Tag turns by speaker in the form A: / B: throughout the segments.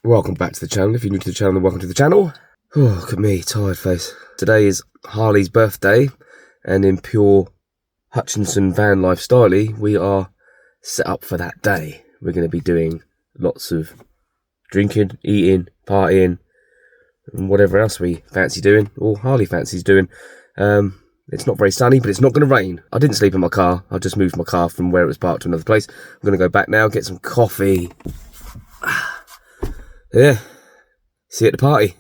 A: Welcome back to the channel. If you're new to the channel, then welcome to the channel. Oh, look at me, tired face. Today is Harley's birthday, and in pure Hutchinson van life style, we are set up for that day. We're going to be doing lots of drinking, eating, partying, and whatever else we fancy doing, or Harley fancies doing. It's not very sunny, but it's not going to rain. I didn't sleep in my car. I just moved my car from where it was parked to another place. I'm going to go back now, get some coffee. Yeah, see you at the party.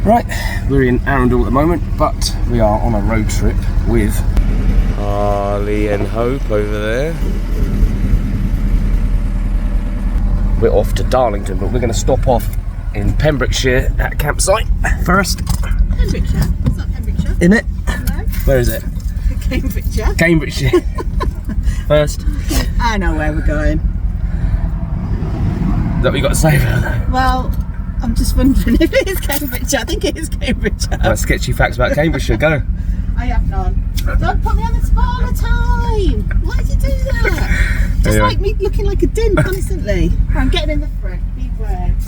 A: Right, we're in Arundel at the moment, but we are on a road trip with Harley and Hope over there. We're off to Darlington, but we're going to stop off in Pembrokeshire at a campsite first.
B: Pembrokeshire? It's not Pembrokeshire.
A: Isn't it?
B: No.
A: Where is it?
B: Cambridgeshire.
A: Cambridgeshire. First.
B: I know where we're going.
A: Is that what you got to say about that?
B: Well, I'm just wondering if it is Cambridgeshire. I think it is Cambridgeshire.
A: Sketchy facts about Cambridgeshire, go.
B: I have none. Don't put me on the spot all the time. Why did you do that? Just
A: Anyway.
B: like me looking like a din constantly. I'm getting in the front. Big words.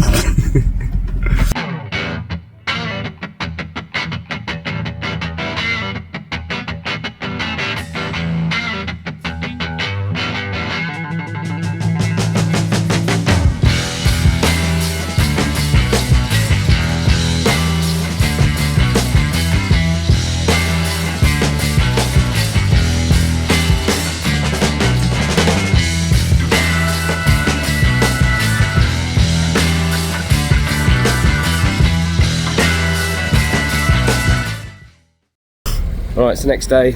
A: Right, so next day,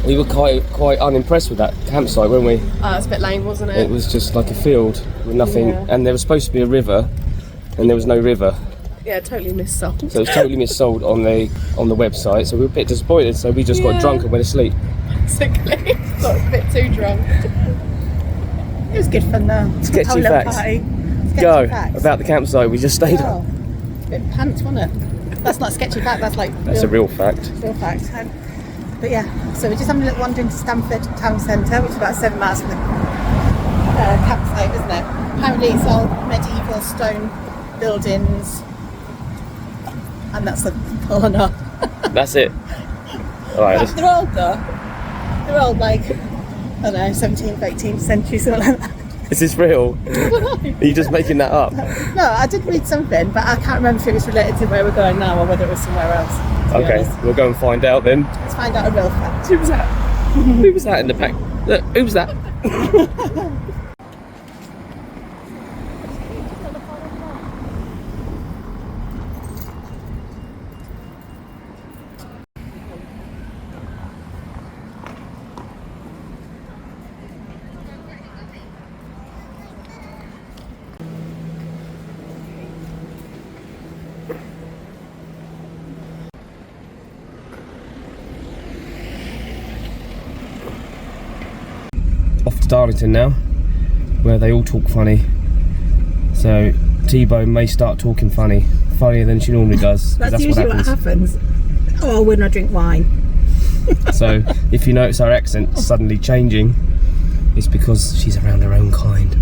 A: we were quite unimpressed with that campsite, weren't we?
C: Oh, it's a bit lame, wasn't it?
A: It was just like a field with nothing,
C: Yeah.
A: and there was supposed to be a river, and there was no river.
C: Yeah, totally missold.
A: So it was totally missold on the website, so we were a bit disappointed, so we just got drunk and went to sleep.
C: Basically, got a bit too drunk.
B: It was good fun though.
A: Sketchy
B: Whole little
A: facts.
B: party. Sketchy
A: Go,
B: facts.
A: about the campsite, we just stayed
B: Oh,
A: up.
B: bit pants, wasn't it? That's not a sketchy fact, that's like
A: That's a real fact.
B: real fact. But yeah, so we're just having a little wander into Stamford town centre, which is about 7 miles from the campsite, isn't it? Apparently it's all medieval stone buildings, and that's a corner.
A: That's it. Alright,
B: They're old though. They're old, like, I don't know, 17th, 18th century, something like that.
A: is this real? Are you just making that up?
B: No, I did read something, but I can't remember if it was related to where we're going now or whether it was somewhere else. to be
A: Okay,
B: honest.
A: we'll go and find out then.
B: Let's find out a real fact.
A: Who was that? Who was that in the back? Look, who was that? Darlington now, where they all talk funny. So T-Bone may start talking funnier than she normally does.
B: That's
A: what
B: usually what happens. Oh, when I drink wine.
A: So if you notice our accent suddenly changing, it's because she's around her own kind.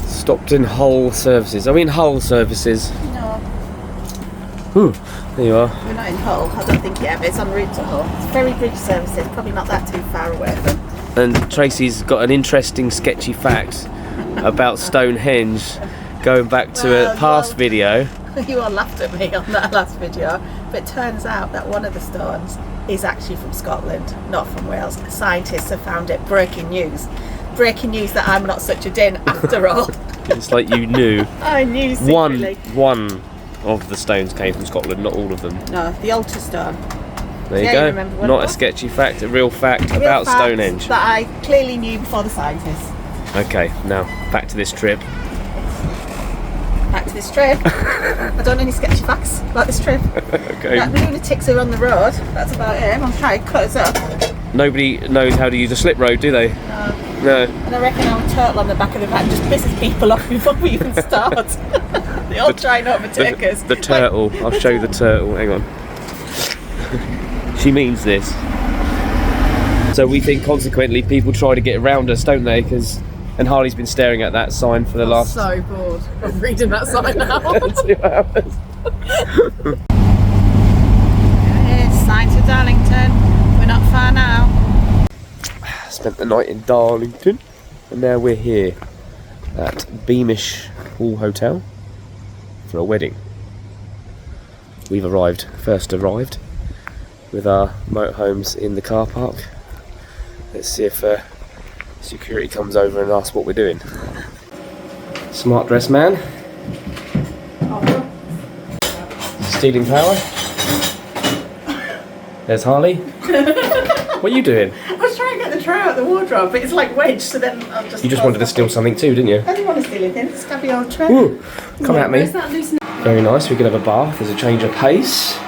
A: Stopped in Hull Services. Are we in Hull Services?
B: No,
A: There you are.
B: we're not in Hull. I don't think yet, but it's en route to Hull. It's Ferry Bridge Services, probably not that too far away from.
A: And Tracy's got an interesting sketchy fact about Stonehenge, going back to a past video.
B: You all laughed at me on that last video, but it turns out that one of the stones is actually from Scotland, not from Wales. Scientists have found it. Breaking news. Breaking news that I'm not such a din after all.
A: It's like you knew.
B: I knew secretly.
A: One of the stones came from Scotland, not all of them.
B: No, the altar stone.
A: There you
B: Yeah,
A: go.
B: you remember what it
A: Not a
B: was?
A: sketchy fact, a real fact
B: Real
A: about
B: facts
A: Stonehenge.
B: that I clearly knew before the scientists.
A: Okay, now back to this trip.
B: Back to this trip. I don't know any sketchy facts about this trip.
A: Okay.
B: That lunatics are on the road. That's about it. I'm trying to cut us up.
A: Nobody knows how to use a slip road, do they? No.
B: And I reckon our turtle on the back of the van just pisses people off before we even start. They all try and overtake us.
A: The turtle. I'll show you the turtle. Hang on. She means this. So we think consequently people try to get around us, don't they? And Harley's been staring at that sign for the last
C: So bored of reading that sign now.
A: 2 hours.
B: Yes, sign to Darlington. We're not far now.
A: Spent the night in Darlington, and now we're here at Beamish Hall Hotel for a wedding. We've first arrived with our motorhomes in the car park. Let's see if security comes over and asks what we're doing. Smart dressed man. Stealing power. There's Harley. What are you doing?
B: I was trying to get the tray out of the wardrobe, but it's like wedged, so then I'll just.
A: You just wanted to steal something too, didn't you?
B: I didn't want to steal anything. Stabby old tray.
A: Ooh, come at me.
C: Where's that loose?
A: Very nice. We could have a bath. There's a change of pace.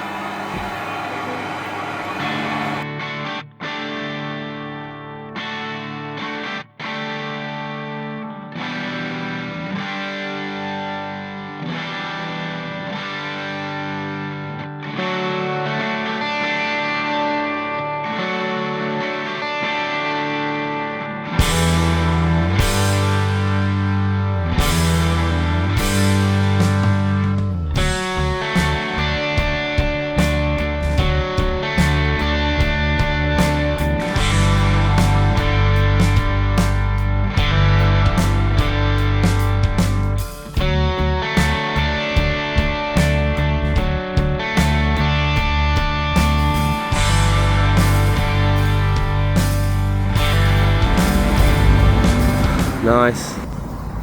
A: Nice.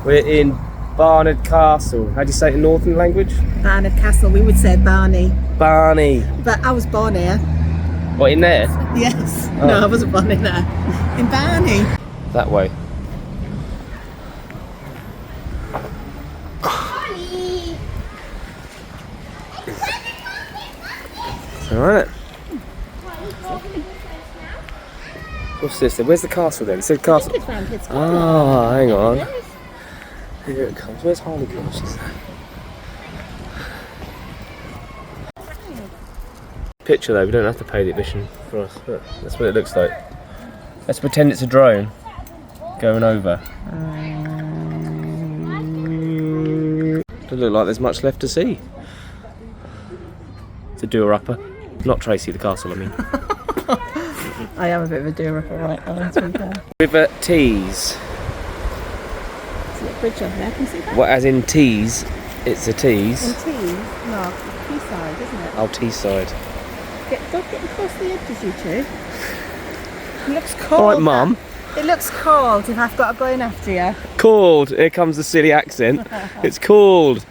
A: We're in Barnard Castle. How do you say it in Northern language?
B: Barnard Castle. We would say Barney,
A: Barney.
B: but I was born here.
A: What, in there?
B: Yes.
A: Oh.
B: No, I wasn't born in there. In Barney.
A: That way. Alright. What's this then? Where's the castle then? It's the castle.
B: It's round here.
A: Ah, hang on. Here it comes. Where's Harley Castle? Picture though, we don't have to pay the admission for us. Look, that's what it looks like. Let's pretend it's a drone going over. Doesn't look like there's much left to see. It's a doer-upper. Not Tracy, the castle, I mean.
B: I am a bit of a doer-upper right now, to be fair.
A: River Tees.
B: See a bridge over there, can you see that?
A: What, as in Tees? It's a Tees.
B: And Tees? No, Teesside, isn't it?
A: Oh, Teesside.
B: Don't get close to the edges, you two. It looks cold.
A: Alright, Mum.
B: It looks cold if I've got to go in after you.
A: Cold. Here comes the silly accent. It's cold.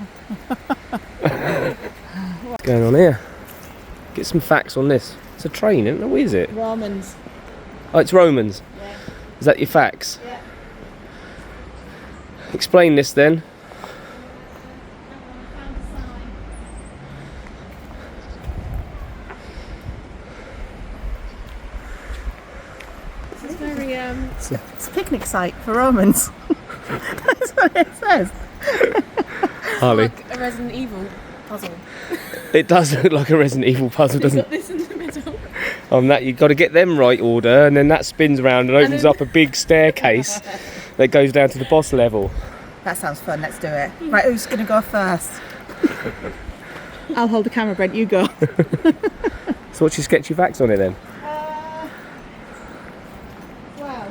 A: What's going on here? Get some facts on this. It's a train, isn't it? What is it?
B: Romans.
A: Oh, it's Romans.
B: Yeah.
A: Is that your facts?
B: Yeah.
A: Explain this then.
C: It's very
B: It's a picnic site for Romans. That's what it says.
A: Harley.
C: like a Resident Evil puzzle.
A: It does look like a Resident Evil puzzle,
C: You've
A: doesn't
C: got this in the middle.
A: it? On that, you've got to get them right order, and then that spins around and opens up a big staircase that goes down to the boss level.
B: That sounds fun, let's do it. Right, who's going to go first? I'll hold the camera, Brent, you go.
A: So what's your sketchy facts on it then?
B: Wow.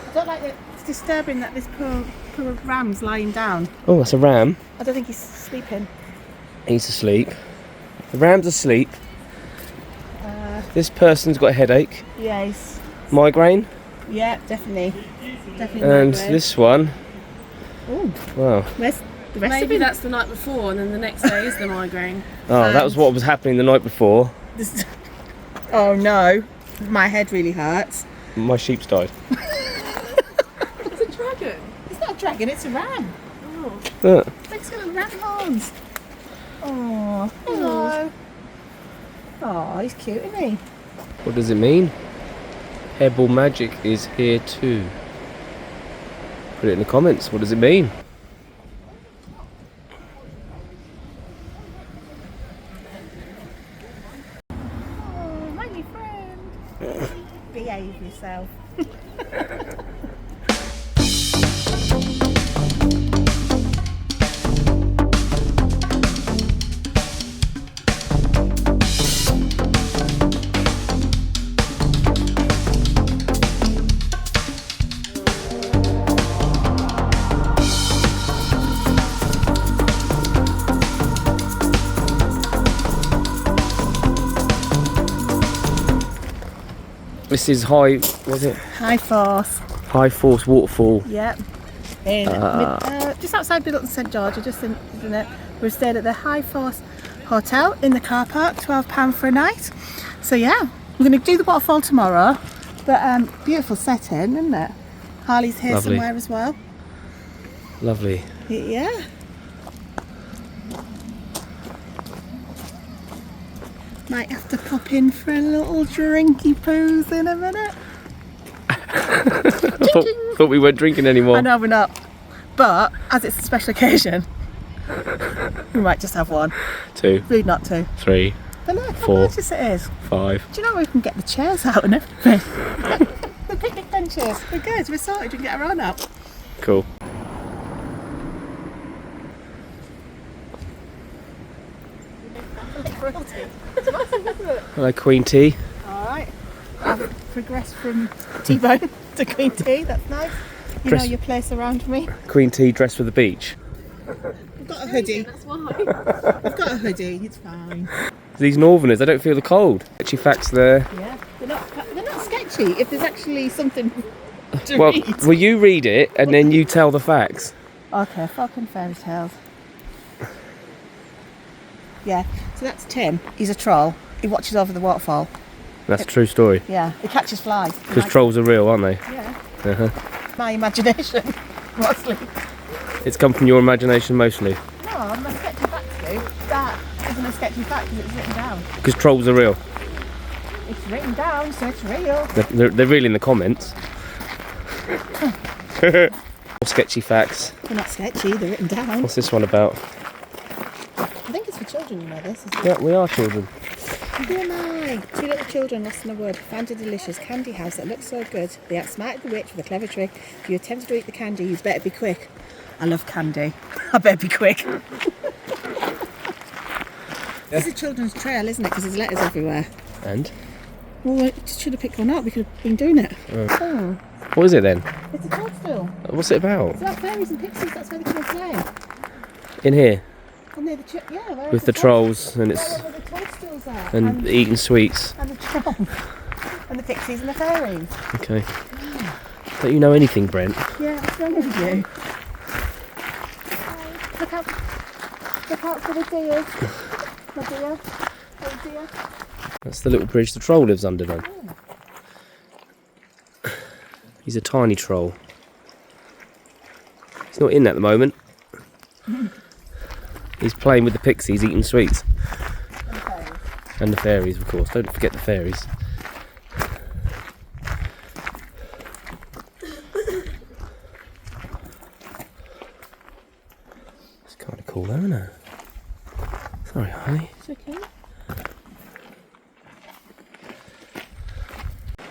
B: I don't like it. It's disturbing that this poor ram's lying down.
A: Oh, that's a ram.
B: I don't think he's sleeping.
A: He's asleep. The ram's asleep. This person's got a headache.
B: Yeah, he's...
A: Migraine.
B: Yeah, definitely. Definitely.
A: And
B: migraine.
A: this one.
B: Ooh.
A: Wow.
B: Where's the rest of
C: Maybe
B: him?
C: that's the night before, and then the next day is the migraine.
A: Oh, that was what was happening the night before.
B: Oh no, my head really hurts.
A: My sheep's died.
C: It's a dragon.
B: It's not a dragon, it's a ram.
C: Oh.
A: Look.
B: It's got ram horns. Oh, hello. Oh, he's cute, isn't he?
A: What does it mean? Pebble magic is here too. Put it in the comments. What does it mean?
B: Oh, my new friend. Behave yourself.
A: This is High Force Waterfall.
B: Yep. In just outside Middleton St George, just in it. We've stayed at the High Force Hotel in the car park, £12 for a night. So yeah, we're going to do the waterfall tomorrow. But beautiful setting, isn't it? Harley's here
A: Lovely.
B: somewhere as well.
A: Lovely.
B: Yeah. Might have to pop in for a little drinky poos in a minute.
A: Thought we weren't drinking anymore.
B: I know we're not, but as it's a special occasion, we might just have one.
A: 2,
B: Rude not to.
A: 3,
B: But look how
A: 4.
B: gorgeous it is.
A: 5.
B: Do you know we can get the chairs out and everything? The picnic benches. We're good. We're sorted. We can get our own out.
A: Cool. Hello, Queen Tea.
B: All right. I've progressed from T-bone to Queen Tea. That's nice. You
A: Dress-
B: know your place around me.
A: Queen Tea dressed for the beach.
B: I've got a hoodie.
C: That's why.
B: I've got a hoodie. It's fine.
A: These northerners, they don't feel the cold. Sketchy facts there.
B: Yeah. They're not sketchy. If there's actually something to
A: Well,
B: read.
A: will you read it and then you tell the facts?
B: Okay, folk and fairy tales. Yeah, so that's Tim. He's a troll. He watches over the waterfall.
A: That's a true story.
B: Yeah, he catches flies.
A: Because trolls are real, aren't they?
B: Yeah,
A: Uh-huh.
B: my imagination, mostly.
A: It's come from your imagination mostly.
B: No, I'm a sketchy fact to you. That isn't a sketchy fact because it's written down.
A: Because trolls are real.
B: It's written down, so it's real.
A: They're real in the comments. Sketchy facts.
B: They're not sketchy, they're written down.
A: What's this one about?
B: I think it's for children, you know this, isn't it?
A: Yeah, we are children.
B: Who am I? 2 little children lost in a wood found a delicious candy house that looked so good. They outsmarted the witch with a clever trick. If you attempted to eat the candy, you'd better be quick. I love candy. I better be quick. It's a children's trail, isn't it? Because there's letters everywhere.
A: And?
B: Well, I just should have picked one up. We could have been doing it. Oh,
A: What is it then?
B: it's a toadstool.
A: What's it about?
B: It's about fairies and pixies. That's where the kids play.
A: In here?
B: And near the where
A: With the trolls and it's
B: where the toadstools are.
A: and eating sweets.
B: And the trolls. And the pixies and the fairies.
A: Okay. Don't you know anything, Brent?
B: Yeah, what's wrong with you? Look out for the deers. My dear. Oh dear.
A: That's the little bridge the troll lives under then. He's a tiny troll. He's not in at the moment. He's playing with the pixies, eating sweets.
B: And the fairies.
A: And the fairies, of course. Don't forget the fairies. cool though, isn't it? Sorry, honey.
B: It's okay.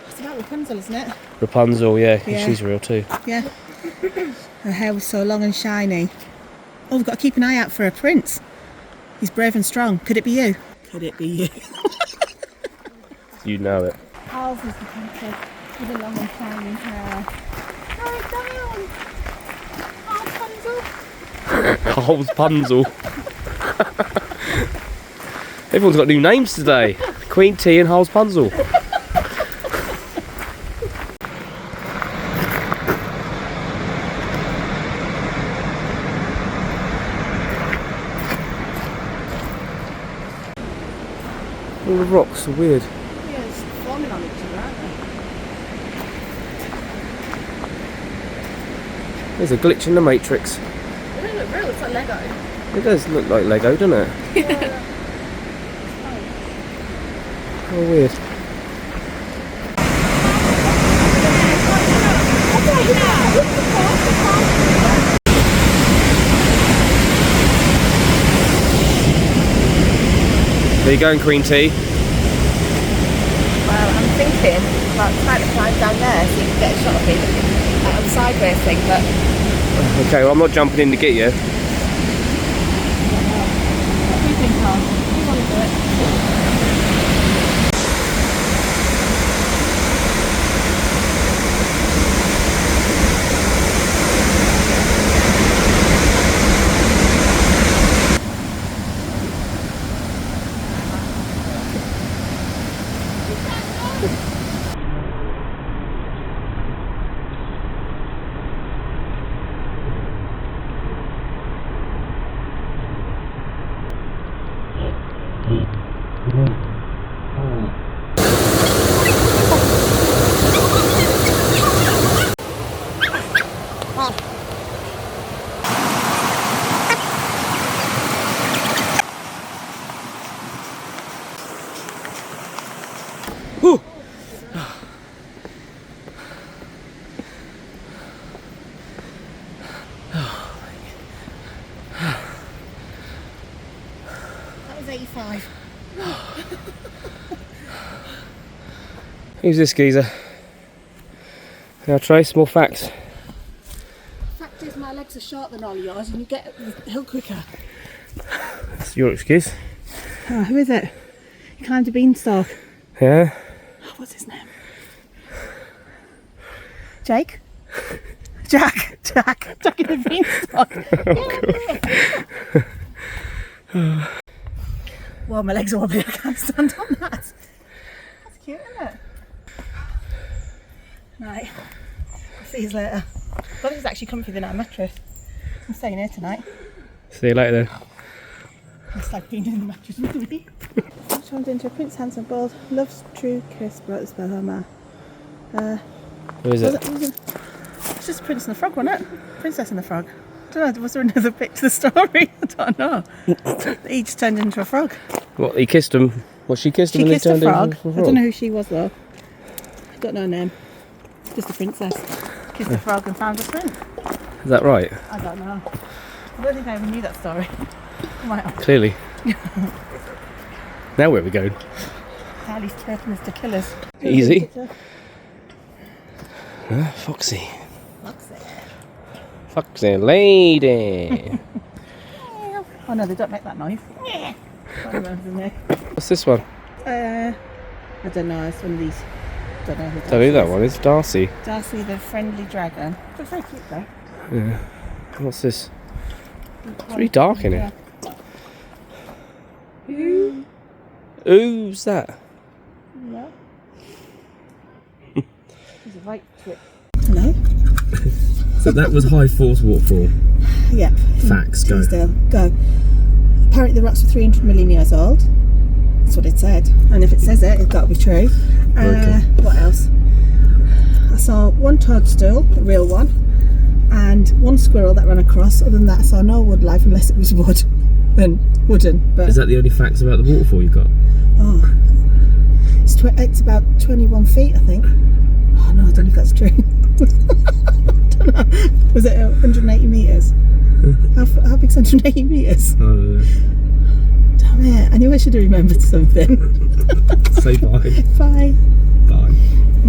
B: It's about Rapunzel, isn't it?
A: Rapunzel, yeah, 'cause
B: Yeah.
A: she's real too.
B: Yeah. Her hair was so long and shiny. Oh, we've got to keep an eye out for a prince. He's brave and strong. Could it be you? Could it be you?
A: You know it.
B: Ours is the princess with the long and shiny hair. Slow down! Oh,
A: Rapunzel. Everyone's got new names today. Queen T and Rapunzel. All the rocks are weird.
B: yeah, it's forming on each other, aren't they?
A: There's a glitch in the Matrix.
C: They don't look real, it's like Lego.
A: It does look like Lego, doesn't it?
B: Yeah.
A: Oh, weird. Where you going, Queen T?
B: Well, I'm thinking about trying to climb down there so you can get a shot of me on the sideways thing, but
A: Okay, well I'm not jumping in to get you.
B: what do you think, Carl? You want to do it?
A: Whew.
B: That was 85.
A: Who's this geezer? Now Trace, more facts.
B: Fact is, my legs are shorter than all yours, and you get up the hill quicker.
A: That's your excuse.
B: Oh, who is it? He climbed a beanstalk.
A: Yeah?
B: Oh, what's his name? Jake? Jack in the beanstalk. Well, my legs are wobbly, I can't stand on that. That's cute, isn't it? Right, I'll see you later. I thought it was actually comfier than our mattress. I'm staying here tonight.
A: See you later then.
B: It's like being in the mattress with me. Transformed into a Prince Handsome Bald, love's true kiss brought the spell home.
A: Who is it?
B: It's just Prince and the Frog, wasn't it? Princess and the Frog. I don't know, was there another bit to the story? I don't know. He just turned into a frog.
A: What, he kissed him? What, she kissed him
B: She
A: and he
B: kissed a
A: turned
B: frog.
A: into a
B: I
A: frog?
B: don't know who she was though. I don't know her name. Just a princess. Kissed a frog and found a prince.
A: Is that right?
B: I don't know. I don't think I ever knew that story. I might have.
A: Clearly. Now where are we going?
B: Harley's threatening us to kill us.
A: Easy. Foxy. Foxy lady.
B: Oh no, they don't make that noise.
A: What's this one?
B: I don't know, it's one of these. Don't know who
A: Don't know that one. It's Darcy.
B: Darcy the friendly dragon. Looks very cute though.
A: Yeah. What's this? It's really dark in it. Who's that?
B: Yeah. There's a right to it. Hello?
A: So that was High Force Waterfall.
B: Yeah.
A: Facts, go.
B: Teesdale, go. Apparently the rocks were 300 million years old. That's what it said. And if it says it, it's got to be true.
A: Okay.
B: What else? I saw one toadstool, a real one, and one squirrel that ran across. Other than that, I saw no wood life unless it was wood and wooden. But
A: Is that the only facts about the waterfall you got?
B: oh, it's about 21 feet, I think. Oh no, I don't know if that's true. I don't know. Was it 180 metres? How big's 180 metres? Damn it, I knew I should have remembered something.
A: Say bye.
B: Bye.
A: Bye.